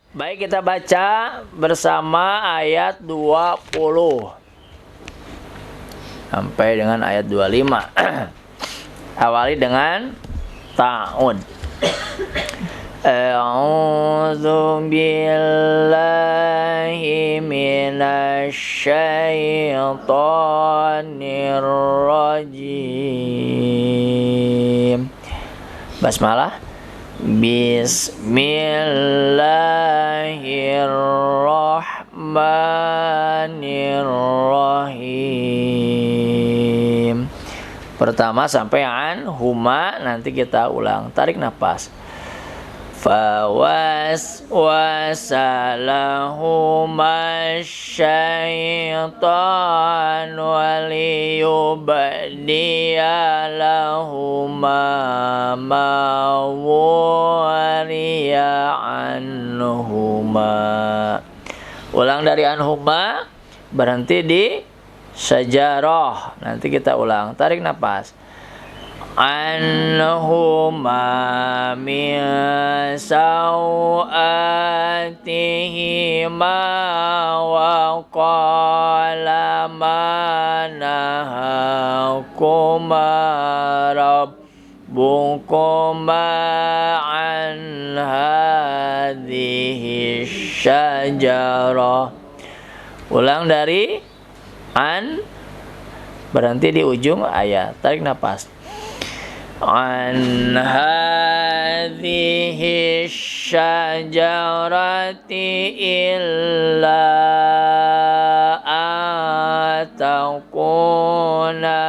Baik, kita baca bersama ayat 20 sampai dengan ayat 25. Awali dengan ta'ud. A'udzu billahi minasy syaithanir rajim. Basmalah. Bismillahirrahmanirrahim. Pertama sampai an huma, nanti kita ulang. Tarik nafas. Fawaswasa lahuma syaitan waliyubdiya lahuma ma wariya anhuma. Ulang dari anhuma, berhenti di syajarah. Nanti kita ulang. Tarik nafas. Anhuma min sawatihima wa qala ma nahakuma rabbukuma an hadhihi syajarah. Ulang dari an, berhenti di ujung ayat. Tarik nafas. An hadhihi syajarati illa atakuna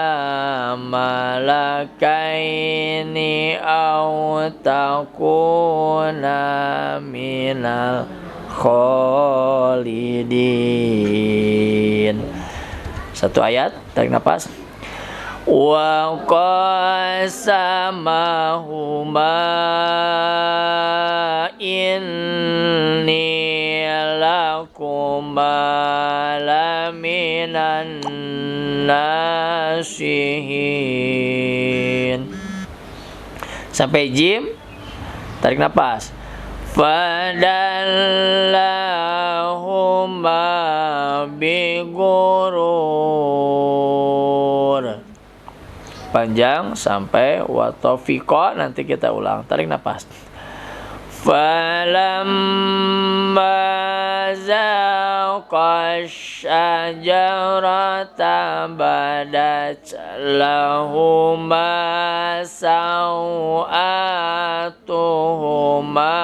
malakaini aw takuna minal khalidin. Satu ayat, tarik nafas. Wa qasamahuma inni lakuma laminan nasihin. Sampai jim, tarik nafas. Fadallahuma bigurur. Panjang sampai watofiqo, nanti kita ulang. Tarik nafas. Falamma zaqa syajarata badat lahuma sawatuhuma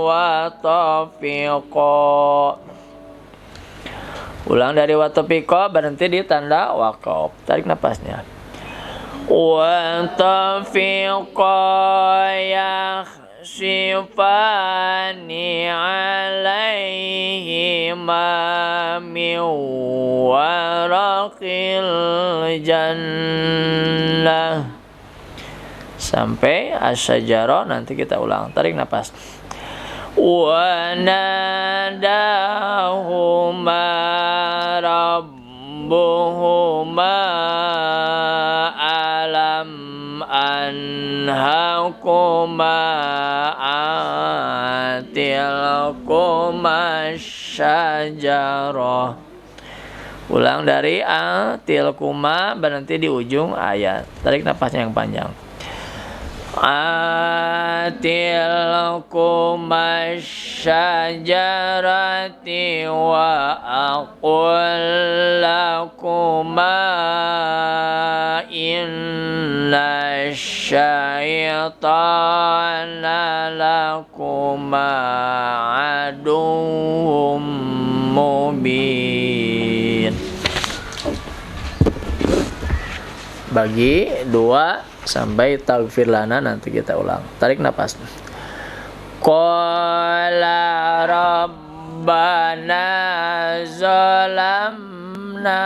watofiqo. Ulang dari watofiqo, berhenti di tanda waqaf. Tarik nafasnya. Wa tafiqa yakhsifani alaihima min waraqil jannah. Sampai asyajarah, nanti kita ulang. Tarik nafas. Wa nadahuma rabbuhuma alam anhakuma atilkuma syajarah. Ulang dari atilkuma, berhenti di ujung ayat. Tarik nafasnya yang panjang. Atilkuma syajarati wa aqul lakuma inna syaitana lakuma aduwwum mubin. Bagi 2 sampai taghfir lana, nanti kita ulang. Tarik nafas. Qala rabbana zalamna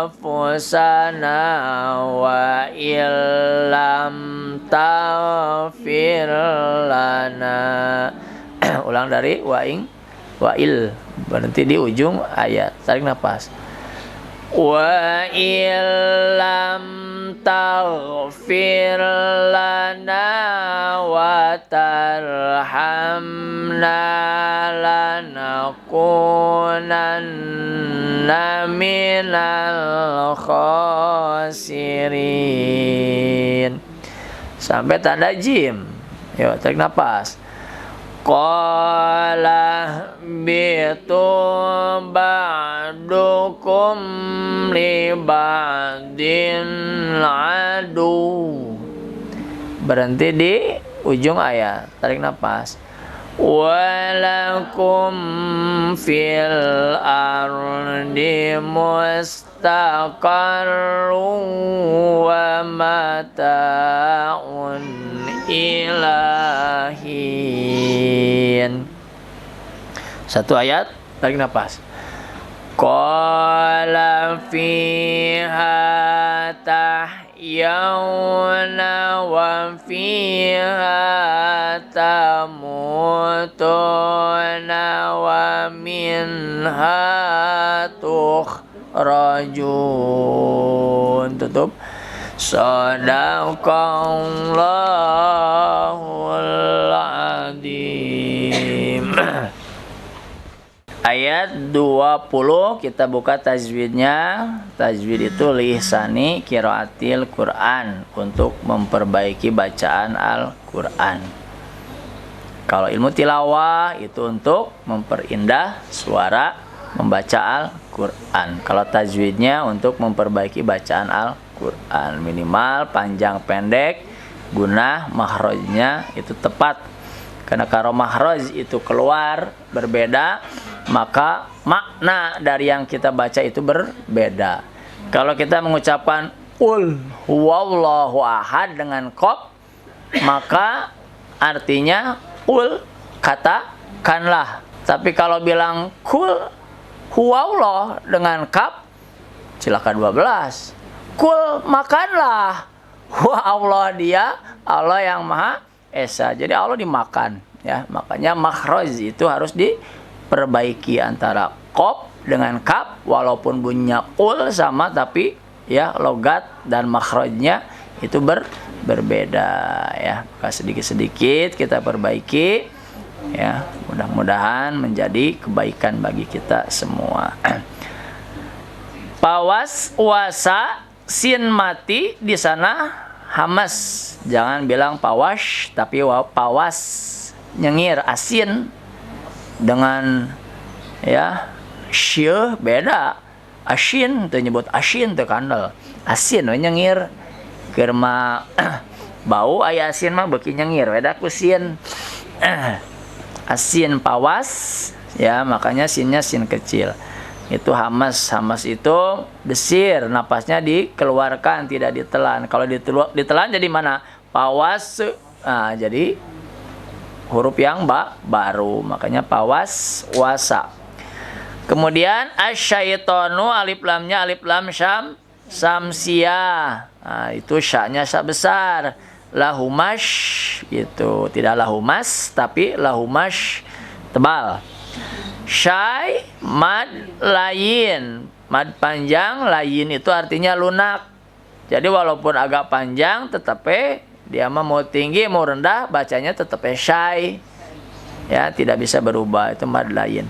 anfusana wa illam taghfir lana. Ulang dari wa'il, berhenti di ujung ayat. Tarik nafas. Wa illam taghfir lana wa tarhamna lanakunanna minal khasirin. Sampai tanda jim. Yuk, tarik nafas. Qala bitu ba'dukum li ba'din adu. Berhenti di ujung ayat. Tarik nafas. Walakum fil ardi mustaqarrun wa mata'un ilahin. Satu ayat, tarik nafas. Qala fiha tahyawna wa fiha tamutuna wa minha tukhrajun. Tutup. Shadaqallahul adzim. Ayat 20 kita buka tajwidnya. Tajwid itu lihsani qiraatil Quran, untuk memperbaiki bacaan Al-Quran. Kalau ilmu tilawah itu untuk memperindah suara membaca Al-Quran. Kalau tajwidnya untuk memperbaiki bacaan Al-Quran, minimal panjang pendek, guna makhrajnya itu tepat. Karena kalau makhraj itu keluar berbeda, maka makna dari yang kita baca itu berbeda. Kalau kita mengucapkan qul huwallahu ahad dengan qaf, maka artinya qul, katakanlah. Tapi kalau bilang qul huwallah dengan kaf, silakan 12. Qul, makanlah. Wa Allah, dia Allah yang Maha Esa. Jadi Allah dimakan, ya. Makanya makhraj itu harus diperbaiki antara qaf dengan kaf, walaupun bunyinya ul sama, tapi ya logat dan makhrajnya itu berbeda, ya. Maka sedikit-sedikit kita perbaiki, ya. Mudah-mudahan menjadi kebaikan bagi kita semua. Pawas wasa sin mati di sana hamas. Jangan bilang pawash, tapi pawas, nyengir asin dengan ya syeh beda. Asin tuh nyebut asin tuh kandel. Asin we nyengir. Keur mah bau aya asin mah beuki nyengir beda ku sin. Asin pawas, ya, makanya sinnya sin kecil. Itu hamas. Hamas itu desir, napasnya dikeluarkan, tidak ditelan. Kalau ditelan jadi mana? Pawas. Nah, jadi huruf yang baru, makanya pawas wasa. Kemudian asyaitonu, alif lamnya alif lam samsia. Nah, itu sya-nya sya besar. Lahumash gitu, tidak lahumas tapi lahumash tebal. Syai mad layin, mad panjang, layin itu artinya lunak. Jadi walaupun agak panjang tetapi dia mah mau tinggi mau rendah bacanya tetap syai, ya, tidak bisa berubah, itu mad layin.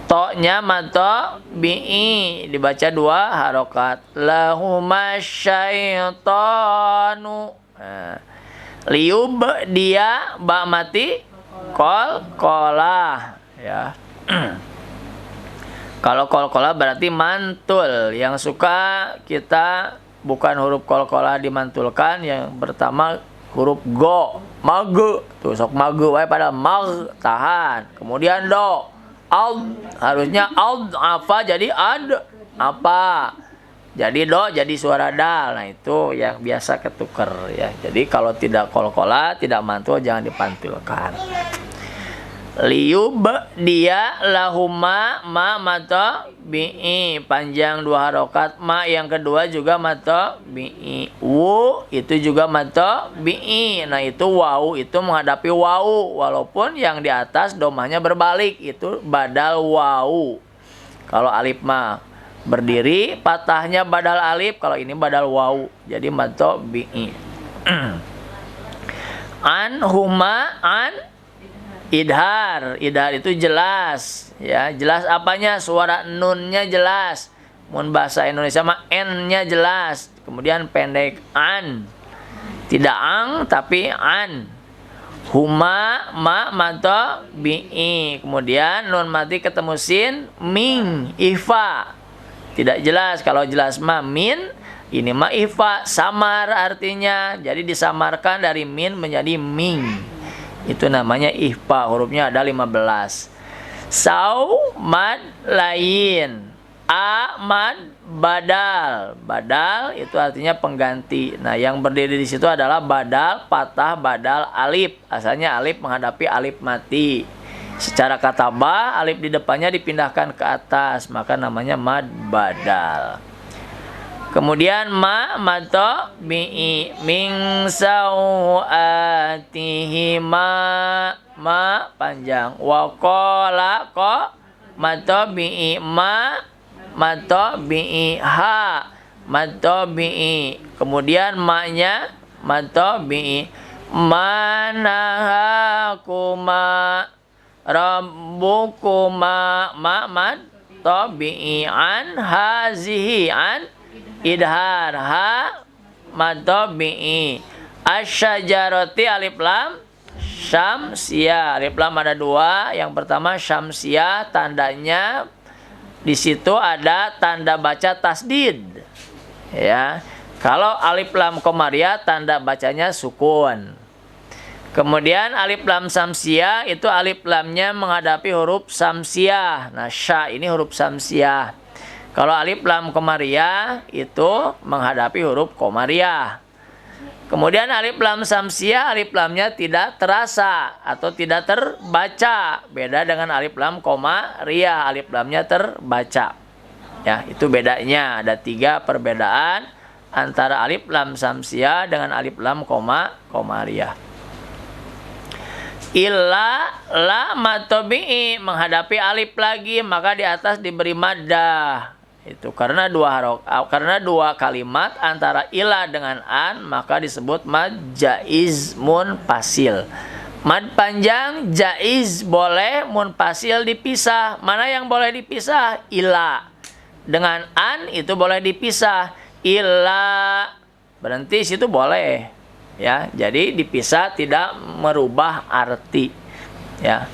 To-nya mad to bi'i dibaca 2 harokat. Lahumasyaitonu. Nah, liub dia ba mati kolah, ya. Kalau kolkolah berarti mantul. Yang suka kita bukan huruf kolkolah dimantulkan. Yang pertama huruf go, mage, tuh sok mage wae pada mag, tahan. Kemudian do, al, harusnya al apa jadi ad apa. Jadi do jadi suara dal. Nah, itu yang biasa ketuker, ya. Jadi kalau tidak kolkolah, tidak mantul, jangan dipantulkan. Liub dia lahuma ma mata bi'i panjang 2 harokat. Ma yang kedua juga mata bi'i. Wu itu juga mata bi'i. Nah, itu waw itu menghadapi waw, walaupun yang di atas domahnya berbalik, itu badal waw. Kalau alif ma berdiri, patahnya badal alif, kalau ini badal waw, jadi mad tabi'i. An huma an idhar. Idhar itu jelas, ya. Jelas apanya? Suara nunnya jelas. Mun bahasa Indonesia mah n-nya jelas. Kemudian pendek an. Tidak ang tapi an. Huma ma mad bi'i. Kemudian nun mati ketemu sin ming ifa. Tidak jelas. Kalau jelas ma min, ini ma ifa, samar artinya. Jadi disamarkan dari min menjadi ming. Itu namanya ihfa, hurufnya ada 15. Sau mad lain. A mad badal. Badal itu artinya pengganti. Nah, yang berdiri di situ adalah badal patah badal alif. Asalnya alif menghadapi alif mati. Secara kata ba, alif di depannya dipindahkan ke atas, maka namanya mad badal. Kemudian ma mad bi'i min sau'atihi ma panjang. Wa qala qa mad bi'i ma mad bi'i ha mad bi'i. Kemudian ma-nya mad bi'i. Manahakuma rabbukuma ma mad tabi'i an hazihi an idhar ha mad tabi'i. Asyajarati alif lam syamsiyah. Alif lam ada dua. Yang pertama syamsiyah, tandanya di situ ada tanda baca tasdid. Ya. Kalau alif lam komariah tanda bacanya sukun. Kemudian alif lam samsiah itu alif lamnya menghadapi huruf samsiah. Nah, sya ini huruf samsiah. Kalau alif lam komariah itu menghadapi huruf komariah. Kemudian alif lam samsiah, alif lamnya tidak terasa atau tidak terbaca. Beda dengan alif lam komariah, alif lamnya terbaca. Ya, itu bedanya. Ada 3 perbedaan antara alif lam samsiah dengan alif lam komariah. Illa la mad tabi'i menghadapi alif lagi, maka di atas diberi maddah. Itu karena dua kalimat antara illa dengan an, maka disebut mad jaiz munfasil. Mad panjang jaiz boleh, munfasil dipisah. Mana yang boleh dipisah? Illa. Dengan an itu boleh dipisah. Illa berhenti situ boleh. Ya, jadi dipisah tidak merubah arti. Ya.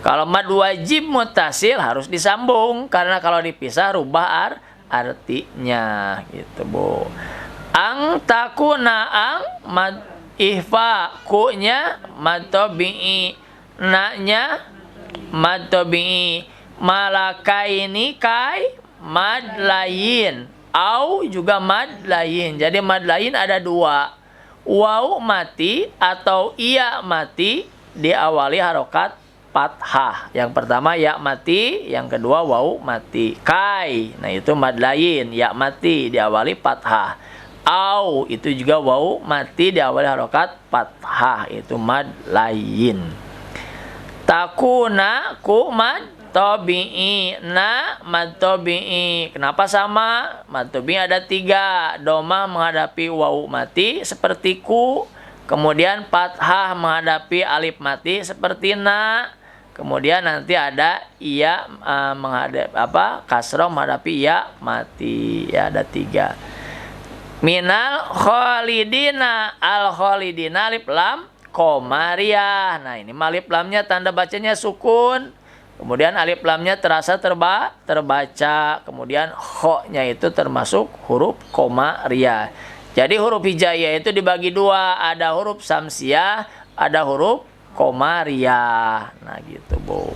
Kalau mad wajib muttasil harus disambung karena kalau dipisah rubah artinya gitu, Bu. Ang takuna ang mad ihfa, ku-nya mad tabi'i, na-nya mad tabi'i, malakaini kai mad lain, au juga mad lain. Jadi mad lain ada 2. Waw mati atau iya mati diawali harokat fathah. Yang pertama ya mati, yang kedua waw mati. Kai, nah itu mad lain, ya mati diawali fathah. Au itu juga waw mati diawali harokat fathah, itu mad lain. Takuna ku mad tabi'i, na mad tabi'i. Kenapa sama? Mad tabi'i ada 3. Domah menghadapi waw mati seperti ku. Kemudian fathah menghadapi alif mati seperti na. Kemudian nanti ada iya menghadapi kasroh menghadapi ya mati. Ya ada 3. Minal khalidina, al khalidina alif lam komariah. Nah, ini alif lamnya tanda bacanya sukun. Kemudian alif lamnya terasa terbaca. Kemudian kho-nya itu termasuk huruf komariah. Jadi huruf hijaiyah itu dibagi 2. Ada huruf samsiah, ada huruf komariah. Nah gitu, Bu.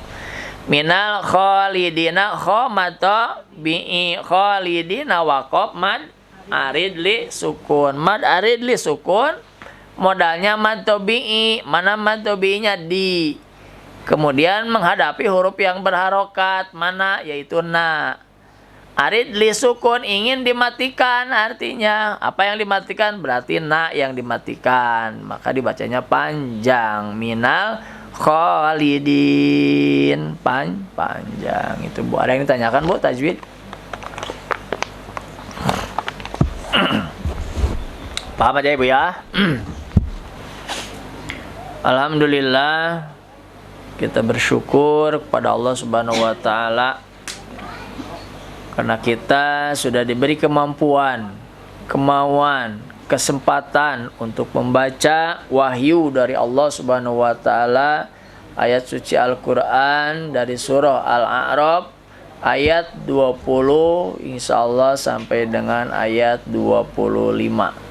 Minal khalidina kho mato bi'i khalidina waqaf mad arid li sukun. Mad arid li sukun modalnya mad tabi'i. Mana mad tabi'inya? Di. Kemudian menghadapi huruf yang berharokat. Mana? Yaitu na. Arid li sukun ingin dimatikan artinya. Apa yang dimatikan? Berarti na yang dimatikan. Maka dibacanya panjang. Minal khalidin. Panjang. Itu, Bu. Ada yang ditanyakan, Bu, tajwid? Paham aja Ibu ya? Alhamdulillah, kita bersyukur kepada Allah Subhanahu wa taala karena kita sudah diberi kemampuan, kemauan, kesempatan untuk membaca wahyu dari Allah Subhanahu wa taala, ayat suci Al-Qur'an dari surah Al-A'raf ayat 20 insyaallah sampai dengan ayat 25.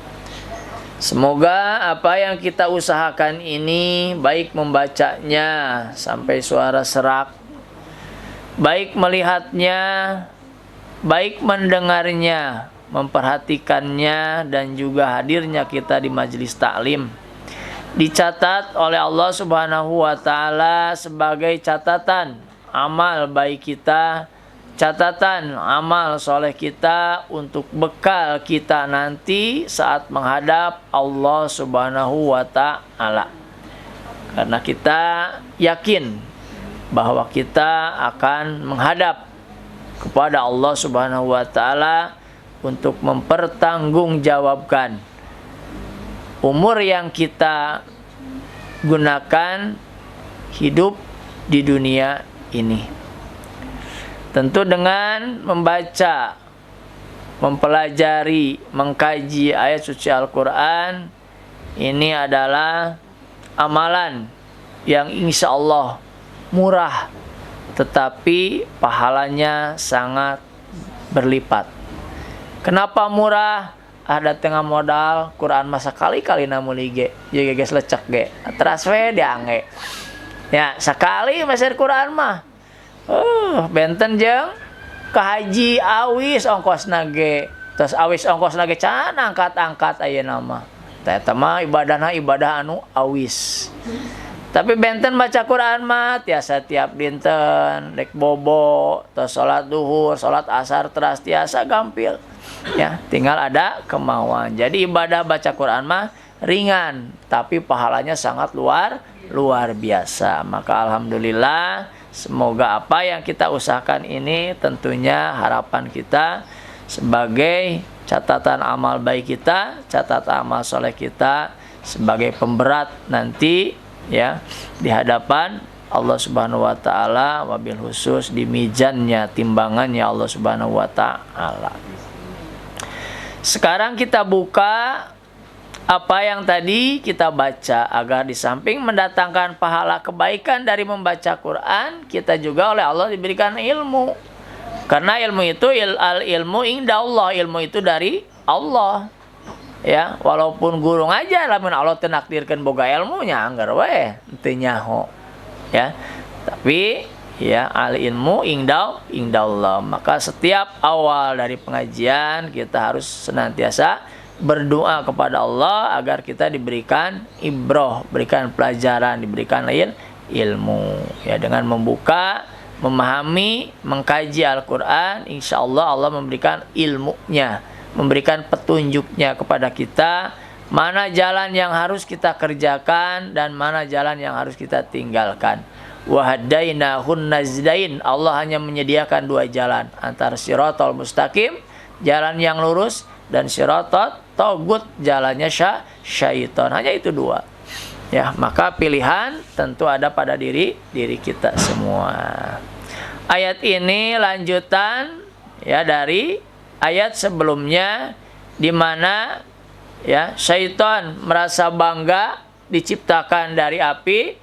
Semoga apa yang kita usahakan ini, baik membacanya sampai suara serak, baik melihatnya, baik mendengarnya, memperhatikannya, dan juga hadirnya kita di majelis taklim, dicatat oleh Allah Subhanahu wa taala sebagai catatan amal baik kita, catatan amal soleh kita untuk bekal kita nanti saat menghadap Allah Subhanahu wa ta'ala. Karena kita yakin bahwa kita akan menghadap kepada Allah Subhanahu wa ta'ala untuk mempertanggungjawabkan umur yang kita gunakan hidup di dunia ini. Tentu dengan membaca, mempelajari, mengkaji ayat suci Al-Quran, ini adalah amalan yang insya Allah murah, tetapi pahalanya sangat berlipat. Kenapa murah? Ada tengah modal Quran masa kali-kali namun lige, jadi guys lecek ge, teras we diangge. Ya sekali masih Quran mah. Benten jeung ke haji awis ongkos nage, terus awis ongkos nage can angkat-angkat ayeuna mah. Eta mah ibadahna ibadah anu awis. Tapi benten baca Quran mah tiasa tiap dinten, dek bobo, terus salat duhur, salat asar teras tiasa gampil. Ya, tinggal ada kemauan. Jadi ibadah baca Quran mah ringan, tapi pahalanya sangat luar biasa. Maka alhamdulillah, semoga apa yang kita usahakan ini tentunya harapan kita sebagai catatan amal baik kita, catatan amal soleh kita sebagai pemberat nanti ya di hadapan Allah Subhanahu wa taala, wabil khusus di mizannya, timbangannya Allah Subhanahu wa taala. Sekarang kita buka apa yang tadi kita baca agar di samping mendatangkan pahala kebaikan dari membaca Quran, kita juga oleh Allah diberikan ilmu. Karena ilmu itu ilmu indallah, ilmu itu dari Allah. Ya, walaupun guru ngajar lamun Allah teu nakdirkeun boga ilmunya anggar we teu nyaho. Ya. Tapi ya al ilmu indallah. Maka setiap awal dari pengajian kita harus senantiasa berdoa kepada Allah agar kita diberikan ibroh, berikan pelajaran, diberikan ilmu. Ya, dengan membuka, memahami, mengkaji Al-Quran, insya Allah Allah memberikan ilmunya, memberikan petunjuknya kepada kita, mana jalan yang harus kita kerjakan dan mana jalan yang harus kita tinggalkan. Wahadainahun nazdain, Allah hanya menyediakan dua jalan, antara siratal mustaqim, jalan yang lurus, dan siratal togut, jalannya syaitan. Hanya itu dua. Ya, maka pilihan tentu ada pada diri kita semua. Ayat ini lanjutan ya dari ayat sebelumnya, di mana ya syaitan merasa bangga diciptakan dari api,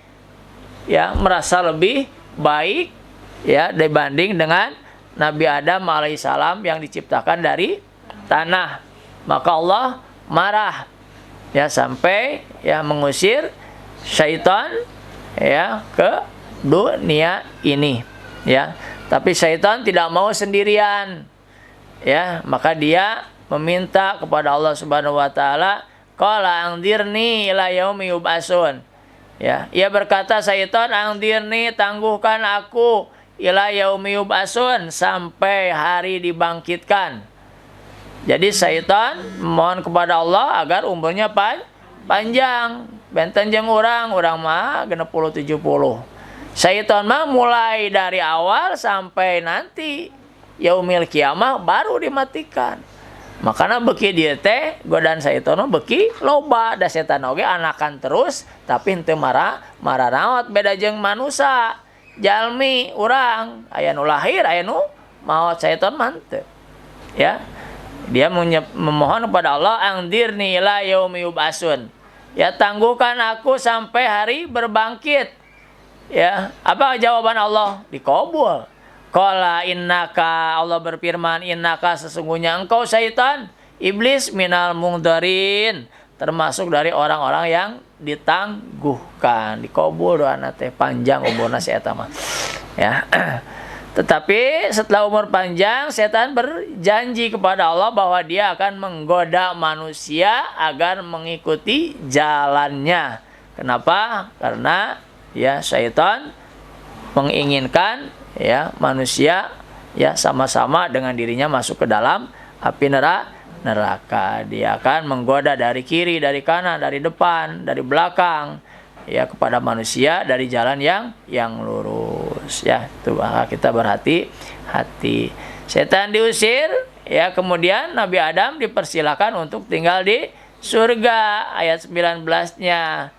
ya merasa lebih baik ya dibanding dengan Nabi Adam alaihissalam yang diciptakan dari tanah. Maka Allah marah ya sampai ya mengusir syaitan ya ke dunia ini ya. Tapi syaitan tidak mau sendirian ya, maka dia meminta kepada Allah Subhanahu wa taala, qala angdirni ila yaumi yub'atsun. Ya, ia berkata, syaitan, angdirni, tangguhkan aku ila yaumi yub'atsun, sampai hari dibangkitkan. Jadi syaitan mohon kepada Allah agar umurnya panjang. Benten jeung urang mah 60-70. Syaitan mah mulai dari awal sampai nanti yaumil kiamah baru dimatikan. Makanya beki dia teh godaan syaitan beki loba da setan oge anakan terus tapi henteu marah naot beda jeung manusia. Jalmi urang aya nu lahir aya nu maot syaitan mah henteu. Ya. Dia memohon kepada Allah angdirni ila yaumi yub'atsun. Ya tangguhkan aku sampai hari berbangkit. Ya, apa jawaban Allah? Dikabul. Qala innaka, Allah berfirman, innaka sesungguhnya engkau syaitan, iblis minal mungdarin, termasuk dari orang-orang yang ditangguhkan. Dikabul doana teh panjang umurna si eta mah. Ya. Tetapi setelah umur panjang, setan berjanji kepada Allah bahwa dia akan menggoda manusia agar mengikuti jalannya. Kenapa? Karena ya syaitan menginginkan ya manusia ya sama-sama dengan dirinya masuk ke dalam api neraka. Dia akan menggoda dari kiri, dari kanan, dari depan, dari belakang ya kepada manusia dari jalan yang lurus ya. Itu kita berhati-hati. Setan diusir ya, kemudian Nabi Adam dipersilakan untuk tinggal di surga. Ayat 19-nya,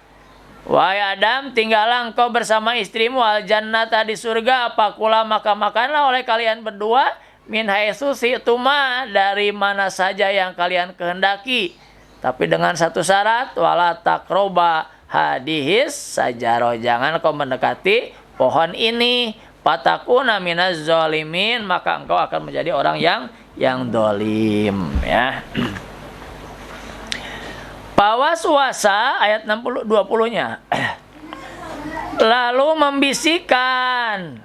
wahai Adam, tinggallah engkau bersama istrimu al jannata di surga, apakula maka makanlah oleh kalian berdua min haitsu si'tuma dari mana saja yang kalian kehendaki, tapi dengan satu syarat, wala taqroba hadihis sajaroh, jangan kau mendekati pohon ini, patakuna minaz zalimin, maka engkau akan menjadi orang yang dolim ya. Pawaswasa ayat 20-nya. Lalu membisikkan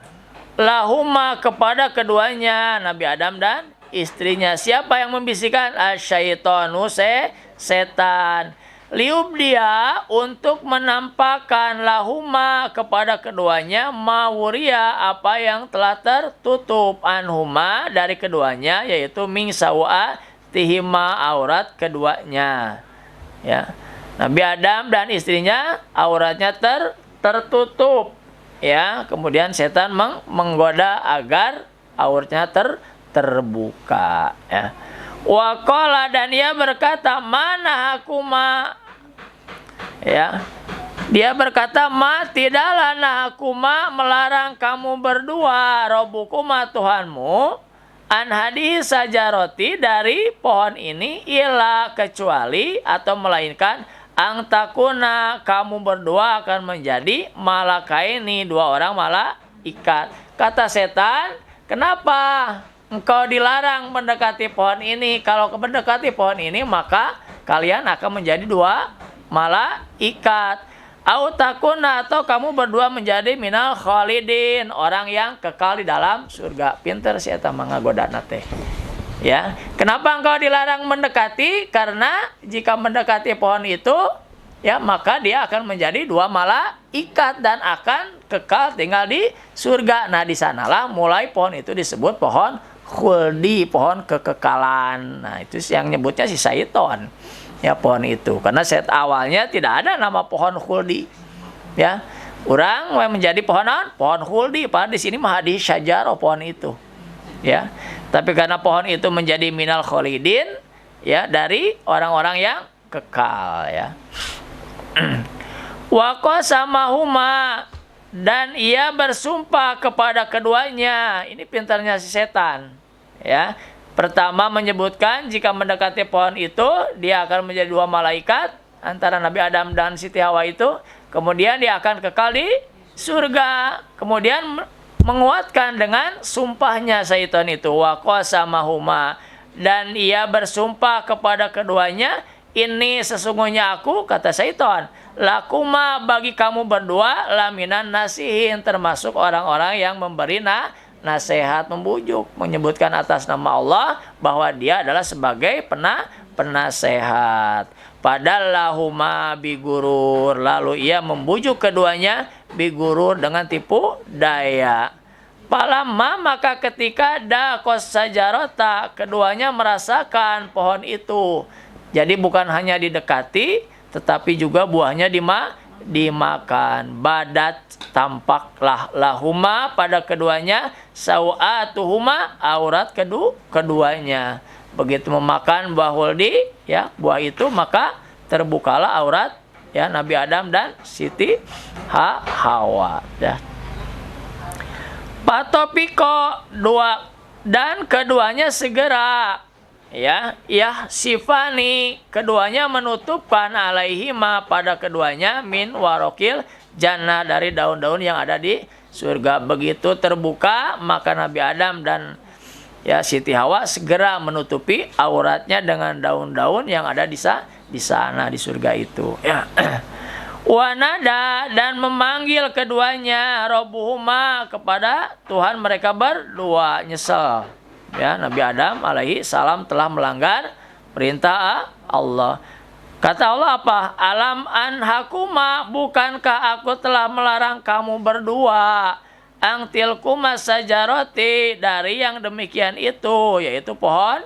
lahuma kepada keduanya, Nabi Adam dan istrinya. Siapa yang membisikkan? Asyaitonu, setan. Liubdia, untuk menampakkan lahuma kepada keduanya mawuria, apa yang telah tertutup anhuma dari keduanya, yaitu min sawatihima, aurat keduanya. Ya, Nabi Adam dan istrinya auratnya tertutup ya, kemudian setan menggoda agar auratnya terbuka ya. Waqala, dan ia berkata, mana hakuma ya, dia berkata, ma tidaklah nahakuma melarang kamu berdua, robbukuma Tuhanmu, an hadis sajaroti dari pohon ini, ila kecuali atau melainkan ang takuna kamu berdua akan menjadi malakaini, dua orang malaikat. Kata setan, kenapa engkau dilarang mendekati pohon ini? Kalau mendekati pohon ini maka kalian akan menjadi dua malaikat. Au takuna, atau kamu berdua menjadi minal khalidin, orang yang kekal di dalam surga. Pinter si eta mah ngagodana teh. Ya, kenapa engkau dilarang mendekati? Karena jika mendekati pohon itu, ya maka dia akan menjadi dua malaikat dan akan kekal tinggal di surga. Nah, di sanalah mulai pohon itu disebut pohon khuldi, pohon kekekalan. Nah, itu yang nyebutnya si syaiton. Ya, pohon itu. Karena awalnya tidak ada nama pohon khuldi. Ya. Orang menjadi pohon khuldi, padahal di sini mah hadis syajarah pohon itu. Ya. Tapi karena pohon itu menjadi minal khalidin, ya, dari orang-orang yang kekal ya. Wa qasamahuma, dan ia bersumpah kepada keduanya. Ini pintarnya si setan. Ya. Pertama menyebutkan jika mendekati pohon itu dia akan menjadi dua malaikat antara Nabi Adam dan Siti Hawa itu. Kemudian dia akan kekal di surga. Kemudian menguatkan dengan sumpahnya syaitan itu, wa qasamahuma, dan ia bersumpah kepada keduanya, ini sesungguhnya aku, kata syaitan, lakuma bagi kamu berdua, laminan nasihin, termasuk orang-orang yang memberi nasihat, membujuk, menyebutkan atas nama Allah bahwa dia adalah sebagai penasehat. Padallahuma bigurur, lalu ia membujuk keduanya bigurur, dengan tipu daya. Palamma, maka ketika dakos sajarota, keduanya merasakan pohon itu. Jadi bukan hanya didekati, tetapi juga buahnya dimakan. Badat, tampaklah lahuma pada keduanya, sawatuhuma, aurat keduanya. begitu memakan buah huldi, ya, buah itu, maka terbukalah aurat, ya, Nabi Adam dan Siti Hawa, ya. Patopiko dua, dan keduanya segera, ya, sifani, keduanya menutupkan alaihima pada keduanya min warokil jannah, dari daun-daun yang ada di surga. Begitu terbuka, maka Nabi Adam dan, ya, Siti Hawa segera menutupi auratnya dengan daun-daun yang ada di sana di surga itu, ya. Wanada, dan memanggil keduanya Rabbuhuma, kepada Tuhan mereka berdua. Nyesel, ya, Nabi Adam alaihi salam telah melanggar perintah Allah. Kata Allah apa? Alam anhakuma, bukankah aku telah melarang kamu berdua, angtilkuma sajaroti, dari yang demikian itu, yaitu pohon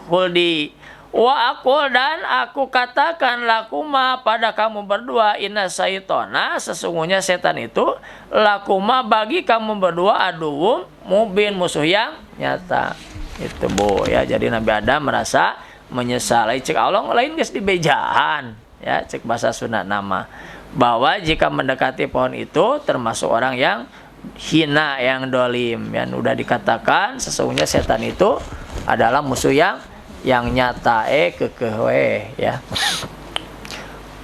huldi. Wa aqul, dan aku katakan lakuma, pada kamu berdua, inna syaitona, sesungguhnya setan itu, lakuma, bagi kamu berdua, aduwum mubin, musuh yang nyata. Itu, Bu, ya. Jadi Nabi Adam merasa menyesal. Cek Allah lain geus dibejahan, ya, cek bahasa Sunda nama, bahwa jika mendekati pohon itu termasuk orang yang hina, yang dolim, yang udah dikatakan sesungguhnya setan itu adalah musuh yang nyata, kekehwe, ya.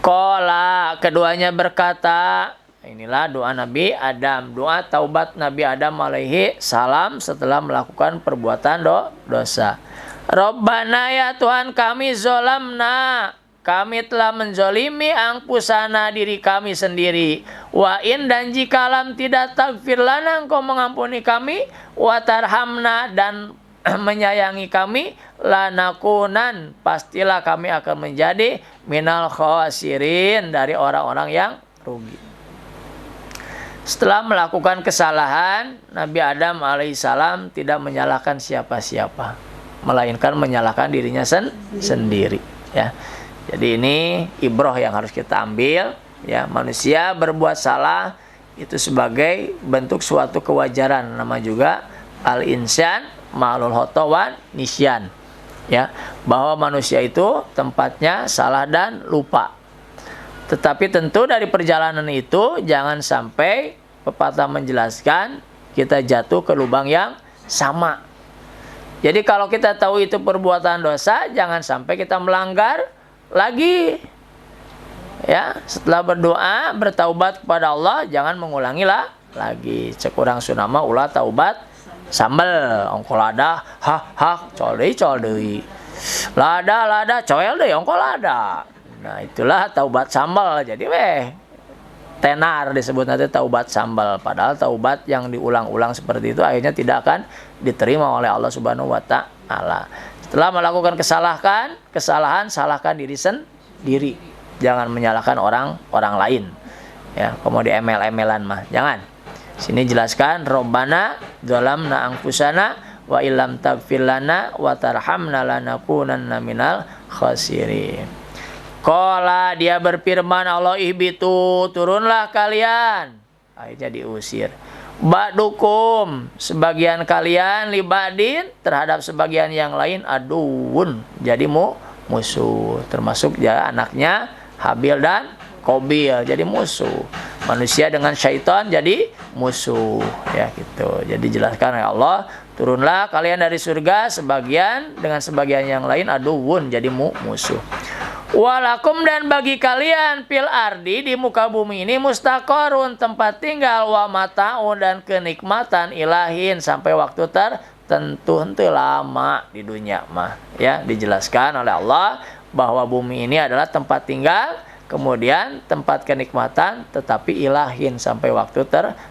Qala, keduanya berkata, inilah doa Nabi Adam, doa taubat Nabi Adam alaihi salam setelah melakukan perbuatan dosa. Rabbana, ya Tuhan kami, zolamna, kami telah menzolimi angpusana, diri kami sendiri. Wa in, dan jika lam tidak takfir lana, engkau mengampuni kami, wa tarhamna, dan menyayangi kami, lanakunan, pastilah kami akan menjadi minal khasirin, dari orang-orang yang rugi. Setelah melakukan kesalahan, Nabi Adam alaihissalam tidak menyalahkan siapa-siapa, melainkan menyalahkan dirinya sendiri, ya. Jadi ini ibrah yang harus kita ambil, ya. Manusia berbuat salah itu sebagai bentuk suatu kewajaran, nama juga al-insan ma'lul khotawan nisyan, ya, bahwa manusia itu tempatnya salah dan lupa. Tetapi tentu dari perjalanan itu jangan sampai pepatah menjelaskan kita jatuh ke lubang yang sama. Jadi kalau kita tahu itu perbuatan dosa, jangan sampai kita melanggar lagi, ya. Setelah berdoa, bertaubat kepada Allah, jangan mengulangi lagi. Cek urang sunama ulah taubat sambel, ongko lada hak col deui lada coel deui ongko lada. Nah, itulah taubat sambal. Jadi tenar disebut nanti taubat sambal, padahal taubat yang diulang-ulang seperti itu akhirnya tidak akan diterima oleh Allah Subhanahu wa taala. Setelah melakukan kesalahan, salahkan diri sendiri. Jangan menyalahkan orang lain. Ya, kemudian emel-emelan mah jangan. Sini jelaskan, Rabbana dzalamna anfusana wa illam taghfir lana wa tarhamna lanakunanna minal khasirin. Qala, dia berfirman Allah, ihbitu, turunlah kalian. Akhirnya diusir. Ba'dukum, sebagian kalian, libadin, terhadap sebagian yang lain, aduun, jadi musuh. Termasuk ya anaknya Habil dan Qabil, jadi musuh. Manusia dengan syaitan jadi musuh, ya gitu. Jadi jelaskan oleh Allah, turunlah kalian dari surga, sebagian dengan sebagian yang lain, aduun, jadi musuh. Walakum, dan bagi kalian, fil ardi, di muka bumi ini, mustaqarun, tempat tinggal, wa mata'un, dan kenikmatan, ilahin, sampai waktu tertentu, henteu lama di dunia mah, ya. Dijelaskan oleh Allah bahwa bumi ini adalah tempat tinggal, kemudian tempat kenikmatan, tetapi ilahin, sampai waktu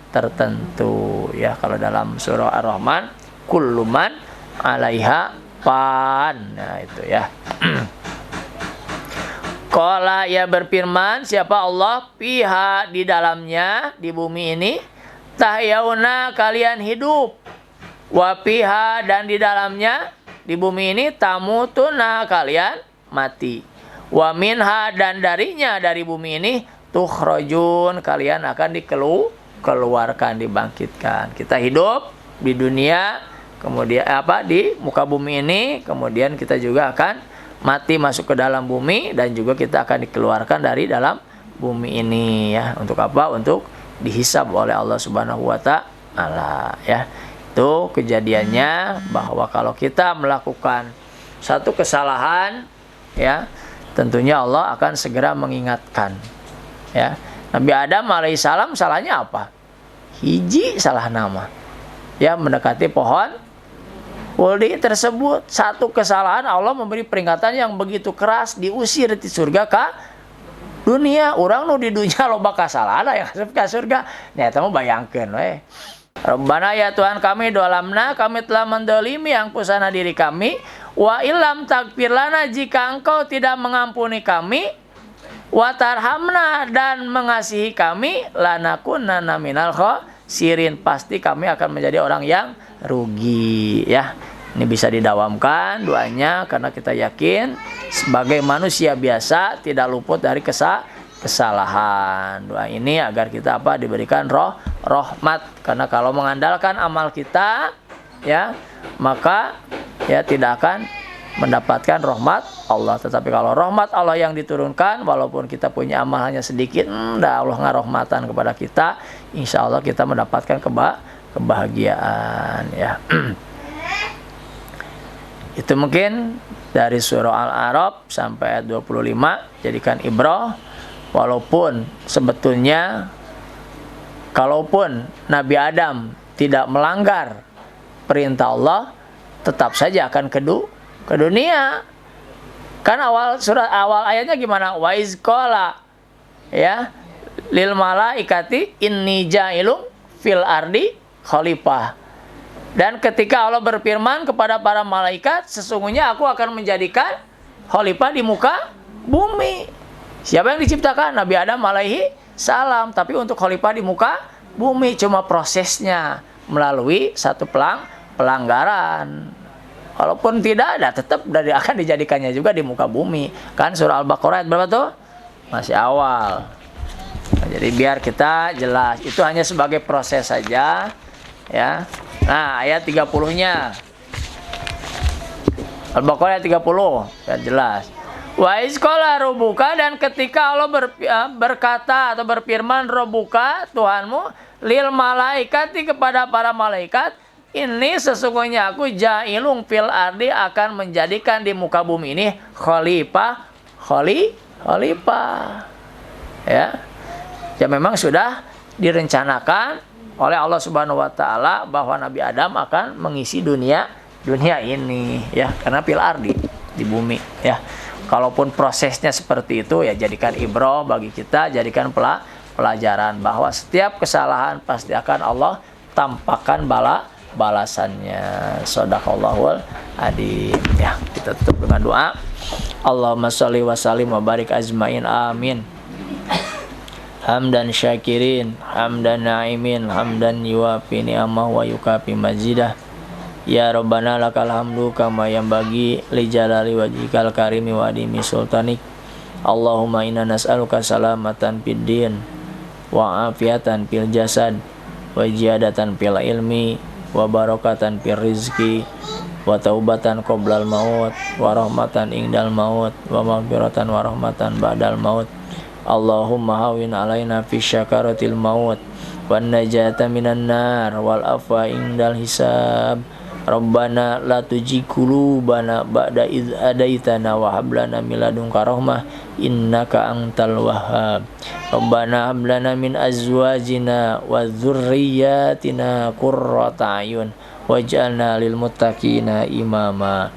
tertentu, ya. Kalau dalam surah Ar-Rahman, kullu man 'alaiha fan, nah itu, ya. Qala, ia berfirman, siapa Allah, fiha, di dalamnya, di bumi ini, tahyauna, kalian hidup, wa fiha, dan di dalamnya, di bumi ini, tamutuna, kalian mati, wa minha, dan darinya, dari bumi ini, tukhrajun, kalian akan dikeluarkan, dibangkitkan. Kita hidup di dunia kemudian di muka bumi ini, kemudian kita juga akan mati masuk ke dalam bumi, dan juga kita akan dikeluarkan dari dalam bumi ini ya. Untuk apa? Untuk dihisab oleh Allah Subhanahu wa taala ya. Itu kejadiannya, bahwa kalau kita melakukan satu kesalahan ya, tentunya Allah akan segera mengingatkan ya. Nabi Adam alaihissalam salahnya apa? Hiji salah nama ya, mendekati pohon Wuldi tersebut. Satu kesalahan, Allah memberi peringatan yang begitu keras, diusir di surga ke dunia. Orang nu di dunia loba kasalahan yang asup ke surga. Nyata mah bayangkeun we. Rabbana ya Tuhan kami, doalamna kami telah mendolimi yang pusana diri kami, wa ilam takfir lana jika engkau tidak mengampuni kami, wa tarhamna dan mengasihi kami, lanakunanna minal khosirin, pasti kami akan menjadi orang yang rugi ya. Ini bisa didawamkan doanya, karena kita yakin sebagai manusia biasa tidak luput dari kesalahan. Doa ini agar kita diberikan rahmat, karena kalau mengandalkan amal kita ya, maka ya tidak akan mendapatkan rahmat Allah. Tetapi kalau rahmat Allah yang diturunkan, walaupun kita punya amal hanya sedikit, Allah ngarahmatan kepada kita, insya Allah kita mendapatkan kebahagiaan ya. Itu mungkin dari surah Al-A'raf sampai ayat 25. Jadikan ibrah, walaupun sebetulnya kalaupun Nabi Adam tidak melanggar perintah Allah, tetap saja akan ke dunia. Kan awal ayatnya gimana? Wa izqala ya lil malaikati inni ja'ilun fil ardi khalifah. Dan ketika Allah berfirman kepada para malaikat, sesungguhnya aku akan menjadikan khalifah di muka bumi. Siapa yang diciptakan? Nabi Adam alaihi salam. Tapi untuk khalifah di muka bumi, cuma prosesnya melalui satu pelanggaran. Walaupun tidak ada, tetap akan dijadikannya juga di muka bumi. Kan surah Al-Baqarah ayat berapa tuh? Masih awal. Nah, jadi biar kita jelas, itu hanya sebagai proses saja ya. Nah, ayat 30-nya. Al-Baqarah ayat 30, ya jelas. Wa izqala rabbuka, dan ketika Allah berkata atau berfirman, rabbuka Tuhanmu, lil malaikati kepada para malaikat, ini sesungguhnya aku ja'ilung fil ardi akan menjadikan di muka bumi ini khalifah. Ya. Ya memang sudah direncanakan oleh Allah Subhanahu wa taala bahwa Nabi Adam akan mengisi dunia ini ya, karena fil ardi di bumi ya. Kalaupun prosesnya seperti itu ya, jadikan ibrah bagi kita, jadikan pelajaran bahwa setiap kesalahan pasti akan Allah tampakkan balasannya. Shadaqallahul adzim ya. Kita tutup dengan doa. Allahumma shalli wa sallim wa barik ajmain, amin. Hamdan syakirin, hamdan na'imin, hamdan yuwafi ni'amah wa yukafi mazidah. Ya Rabbana lakal hamdu kama yanbaghi li jalali wajhikal karimi wa adimi sultanik. Allahumma inna nas'aluka salamatan fid din wa afiatan fil jasad wa ziyadatan fil ilmi wa barakatan fil rizki wa taubatan qoblal maut wa rahmatan indal maut wa maghfiratan wa rahmatan ba'dal maut. Allahumma hawin alaina fi syakaratil maut wan najata minan nar wal afwa indal hisab. Rabbana la tuzigh qulubana ba'da idh hadaitana wa hab lana min ladunka rahmah innaka antal wahhab. Rabbana hab lana min azwajina wa dzurriyyatina qurrata a'yun waj'alna lil muttaqina imama.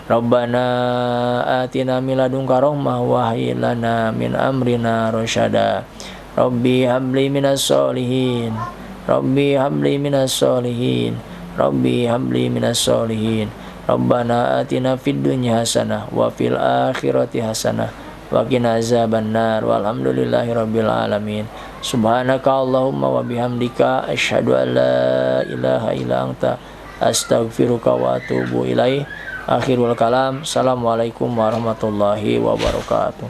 Rabbana atina min ladunka rahmah wa hayyi lana min amrina rasyada. Rabbi habli minas solihin, Rabbi habli minas solihin, Rabbi habli minas solihin. Rabbana atina fid dunya hasanah wa fil akhirati hasanah wa qina azabannar. Walhamdulillahi rabbil alamin. Subhanaka Allahumma wa bihamdika asyhadu an la ilaha illa anta astaghfiruka wa atubu ilaih. Akhirul kalam. Assalamualaikum warahmatullahi wabarakatuh.